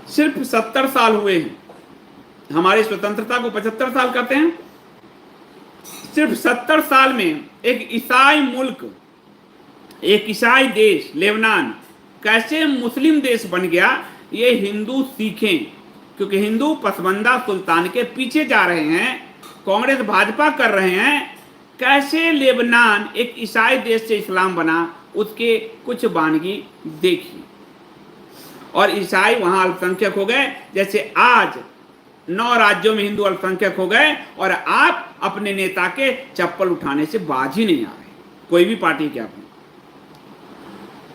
सिर्फ 70 साल हुए हैं। हमारी स्वतंत्रता को 75 साल कहते हैं। सिर्फ 70 साल में एक ईसाई मुल्क, एक ईसाई देश लेबनान कैसे मुस्लिम देश बन गया, ये हिंदू सीखें। क्योंकि हिंदू पसमंदा सुल्तान के पीछे जा रहे हैं, कांग्रेस भाजपा कर रहे हैं। कैसे लेबनान एक ईसाई देश से इस्लाम बना, उसके कुछ वानगी देखिए। और ईसाई वहां अल्पसंख्यक हो गए, जैसे आज 9 राज्यों में हिंदू अल्पसंख्यक हो गए, और आप अपने नेता के चप्पल उठाने से बाज ही नहीं आ रहे, कोई भी पार्टी के। आपने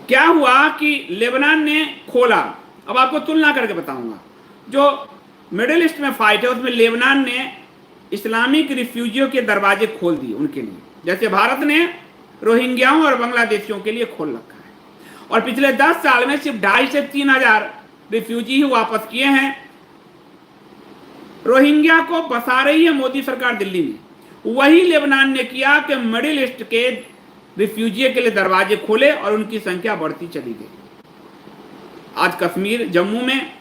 क्या हुआ कि लेबनान ने खोला, अब आपको तुलना करके बताऊंगा। जो मिडिल ईस्ट में फाइट है उसमें लेबनान ने इस्लामिक रिफ्यूजियों के दरवाजे खोल दिए उनके लिए, जैसे भारत ने रोहिंग्याओं और बांग्लादेशियों के लिए खोल रखा है। और पिछले 10 साल में सिर्फ 2,500 से 3,000 रिफ्यूजी ही वापस किए हैं। रोहिंग्या को बसा रही है मोदी सरकार दिल्ली में, वही लेबनान ने किया कि मिडिल ईस्ट के रिफ्यूजी के लिए दरवाजे खोले और उनकी संख्या बढ़ती चली गई। आज कश्मीर, जम्मू में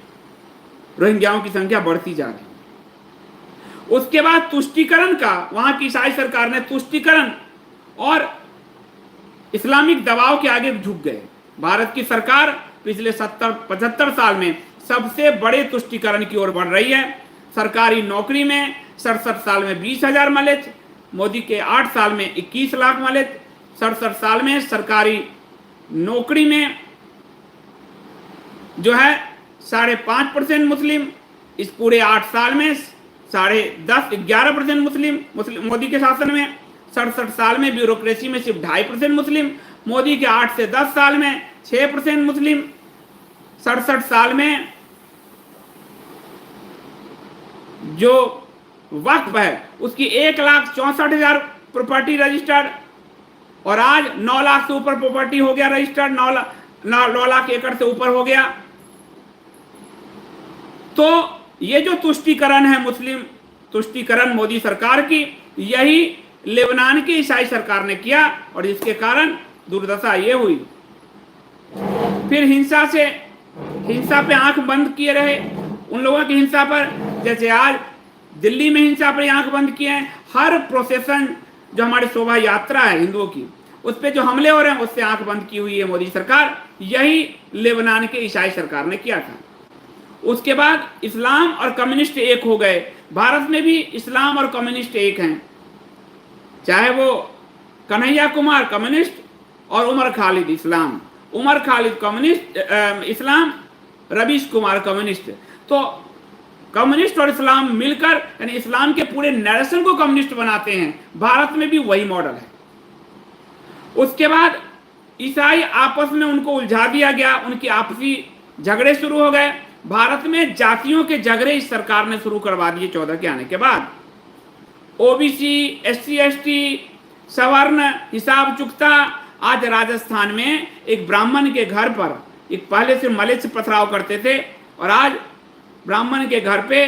रोहिंग्याओं की संख्या बढ़ती जा रही है। उसके बाद तुष्टीकरण का, वहां की ईसाई सरकार ने तुष्टीकरण और इस्लामिक दबाव के आगे झुक गए। भारत की सरकार पिछले 70-75 साल में सबसे बड़े तुष्टीकरण की ओर बढ़ रही है। सरकारी नौकरी में 67 साल में 20,000 मिले, मोदी के 8 साल में 21 लाख मिले। 67 साल में सरकारी नौकरी में जो है 5.5% मुस्लिम, इस पूरे 8 साल में 11% मुस्लिम मोदी के शासन में। 67 साल में ब्यूरोक्रेसी में सिर्फ 2.5% मुस्लिम, मोदी के 8 से 10 साल में 6% मुस्लिम। 67 साल में जो वक्फ है उसकी 1,64,000 प्रॉपर्टी रजिस्टर्ड, और आज 9 लाख से ऊपर प्रॉपर्टी हो गया रजिस्टर्ड, 9 लाख एकड़ से ऊपर हो गया। तो ये जो तुष्टीकरण है, मुस्लिम तुष्टीकरण मोदी सरकार की, यही लेबनान की ईसाई सरकार ने किया, और इसके कारण दुर्दशा ये हुई। फिर हिंसा पे आंख बंद किए रहे, उन लोगों की हिंसा पर, जैसे आज दिल्ली में हिंसा पर आंख बंद किए हैं। हर प्रोसेशन जो हमारी शोभा यात्रा है हिंदुओं की, उस पर जो हमले हो रहे हैं उससे आंख बंद की हुई है मोदी सरकार। यही लेबनान के ईसाई सरकार ने किया था। उसके बाद इस्लाम और कम्युनिस्ट एक हो गए। भारत में भी इस्लाम और कम्युनिस्ट एक हैं, चाहे वो कन्हैया कुमार कम्युनिस्ट और उमर खालिद इस्लाम, उमर खालिद कम्युनिस्ट इस्लाम, रवीश कुमार कम्युनिस्ट। तो कम्युनिस्ट और इस्लाम मिलकर यानी इस्लाम के पूरे नेशन को कम्युनिस्ट बनाते हैं। भारत में भी वही मॉडल है। उसके बाद ईसाई आपस में उनको उलझा दिया गया, उनकी आपसी झगड़े शुरू हो गए। भारत में जातियों के झगड़े इस सरकार ने शुरू करवा दिए 14 के आने के बाद। ओबीसी, SC ST, सवर्ण हिसाब चुकता। आज राजस्थान में एक ब्राह्मण के घर पर, एक पहले से मलेच्छ पथराव करते थे, और आज ब्राह्मण के घर पे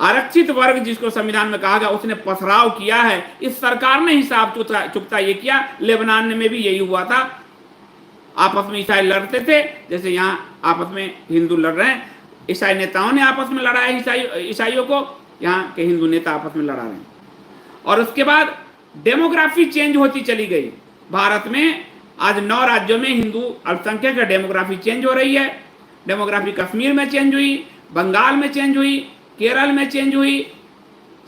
आरक्षित वर्ग जिसको संविधान में कहा गया उसने पथराव किया है। इस सरकार ने हिसाब चुकता ये किया। लेबनान में भी यही हुआ था, आपस में ईसाई लड़ते थे जैसे यहाँ आपस में हिंदू लड़ रहे हैं। ईसाई नेताओं ने आपस में लड़ाया ईसाइयों को, यहाँ के हिंदू नेता आपस में लड़ा रहे हैं। और उसके बाद डेमोग्राफी चेंज होती चली गई। भारत में आज 9 राज्यों में हिंदू अल्पसंख्यक का डेमोग्राफी चेंज हो रही है। डेमोग्राफी कश्मीर में चेंज हुई, बंगाल में चेंज हुई, केरल में चेंज हुई,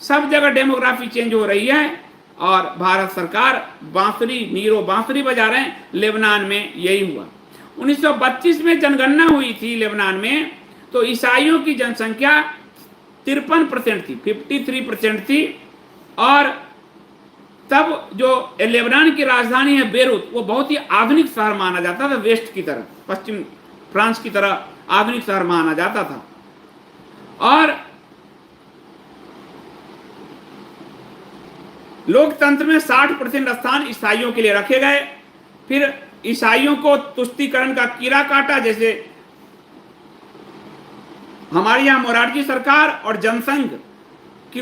सब जगह डेमोग्राफी चेंज हो रही है। और भारत सरकार नीरो बांसुरी बजा रहे हैं। लेबनान में यही हुआ। 1932 में जनगणना हुई थी लेबनान में, तो ईसाइयों की जनसंख्या 53% थी, 53% थी। और तब जो लेबनान की राजधानी है बेरूत, वो बहुत ही आधुनिक शहर माना जाता था, वेस्ट की तरह, पश्चिम फ्रांस की तरह आधुनिक शहर माना जाता था। और लोकतंत्र में 60% स्थान ईसाइयों के लिए रखे गए। फिर ईसाइयों को तुष्टीकरण का कीड़ा काटा, जैसे हमारे यहां मोरारजी सरकार और जनसंघ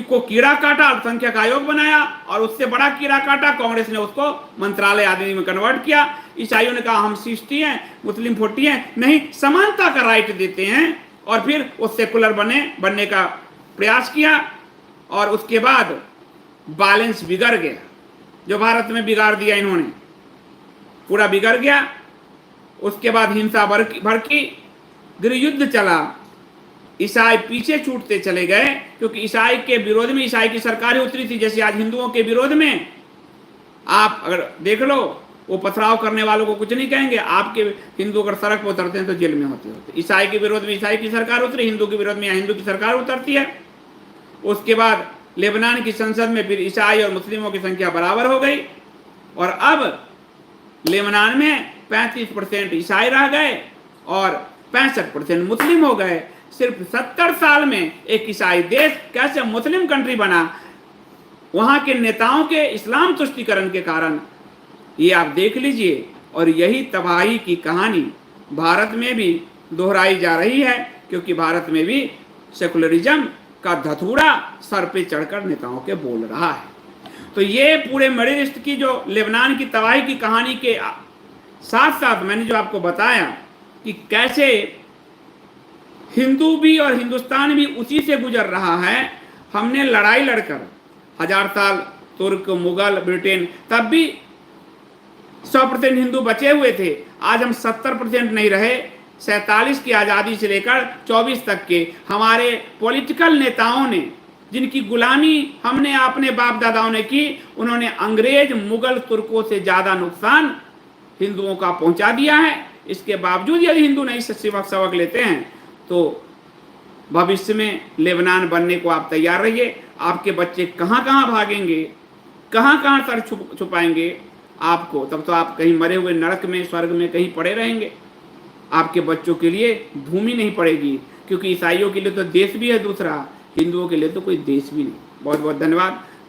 को कीड़ा काटा, अल्पसंख्यक आयोग बनाया, और उससे बड़ा कीड़ा काटा कांग्रेस ने, उसको मंत्रालय आदि में कन्वर्ट किया। ईसाइयों ने कहा हम 60 हैं, मुस्लिम 40 हैं, नहीं, समानता का राइट देते हैं। और फिर वो सेकुलर बनने का प्रयास किया और उसके बाद बैलेंस बिगड़ गया, जो भारत में बिगाड़ दिया इन्होंने, पूरा बिगड़ गया। उसके बाद हिंसा भड़की, गृहयुद्ध चला, ईसाई पीछे छूटते चले गए, क्योंकि ईसाई के विरोध में ईसाई की सरकारें उतरी थी। जैसे आज हिंदुओं के विरोध में आप अगर देख लो, वो पथराव करने वालों को कुछ नहीं कहेंगे, आपके हिंदू अगर सड़क पर उतरते हैं तो जेल में होते। ईसाई के विरोध में ईसाई की सरकार उतरी, हिंदू के विरोध में यहाँ हिंदू की सरकार उतरती है। उसके बाद लेबनान की संसद में फिर ईसाई और मुस्लिमों की संख्या बराबर हो गई और अब लेबनान में 35% ईसाई रह गए और 65% मुस्लिम हो गए। सिर्फ 70 साल में एक ईसाई देश कैसे मुस्लिम कंट्री बना, वहां के नेताओं के इस्लाम तुष्टीकरण के कारण, ये आप देख लीजिए। और यही तबाही की कहानी भारत में भी दोहराई जा रही है, क्योंकि भारत में भी सेकुलरिज्म का धतूरा सर पे चढ़कर नेताओं के बोल रहा है। तो ये पूरे मिडिल ईस्ट की जो लेबनान की तबाही की कहानी के साथ साथ मैंने जो आपको बताया कि कैसे हिंदू भी और हिंदुस्तान भी उसी से गुजर रहा है। हमने लड़ाई लड़कर 1000 साल, तुर्क, मुगल, ब्रिटेन, तब भी 100% हिंदू बचे हुए थे। आज हम 70% नहीं रहे। 47 की आज़ादी से लेकर 24 तक के हमारे पॉलिटिकल नेताओं ने, जिनकी गुलामी हमने अपने बाप दादाओं ने की, उन्होंने अंग्रेज, मुगल, तुर्कों से ज़्यादा नुकसान हिंदुओं का पहुंचा दिया है। इसके बावजूद यदि हिंदू नहीं सबक लेते हैं तो भविष्य में लेबनान बनने को आप तैयार रहिए। आपके बच्चे कहाँ कहाँ भागेंगे, कहाँ कहाँ सर छुपाएंगे आपको, तब तो आप कहीं मरे हुए नरक में, स्वर्ग में कहीं पड़े रहेंगे। आपके बच्चों के लिए भूमि नहीं पड़ेगी, क्योंकि ईसाइयों के लिए तो देश भी है दूसरा, हिंदुओं के लिए तो कोई देश भी नहीं। बहुत बहुत धन्यवाद।